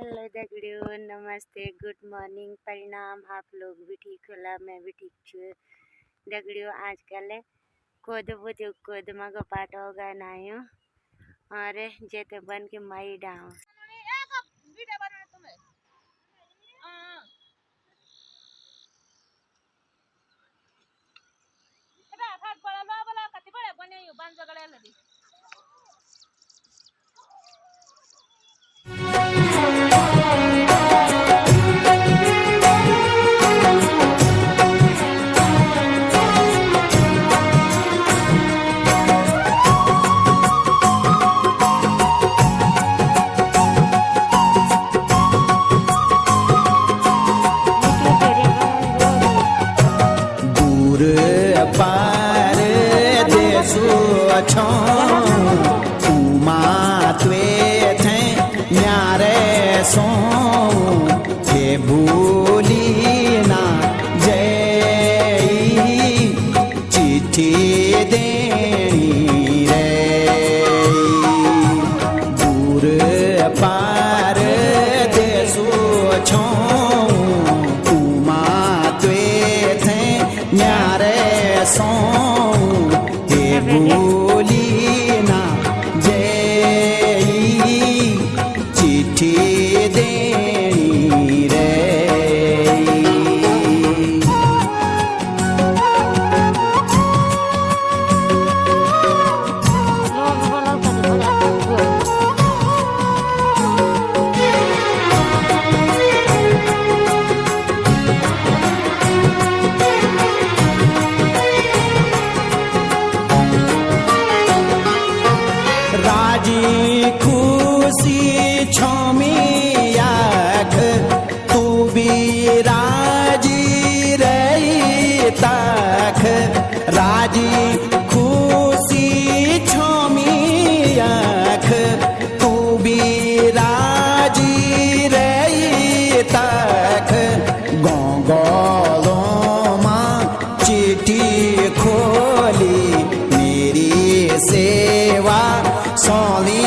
Hello दगड़ियों, नमस्ते, good morning, परिणाम। आप लोग भी ठीक होला, मैं भी ठीक छू दगड़ियों। आजकल कोद मगो पाटो गानायो और जेते बन के माई डाओ पार देसु अछो उमा त्वे थे न्यारे सो के भूली ना जई चिट्ठी देनी रे दूर पार देसु अछो उमा त्वे थे न्यारे सो के भूली ना जई चिट्ठी देनी रे राजी खुशी छोमी याख तू भी राजी रही ताख राजी खुशी छोमी याख तू भी राजी रही ताख गोंगोलो माँ चिट्ठी खोली मेरी सेवा सोनी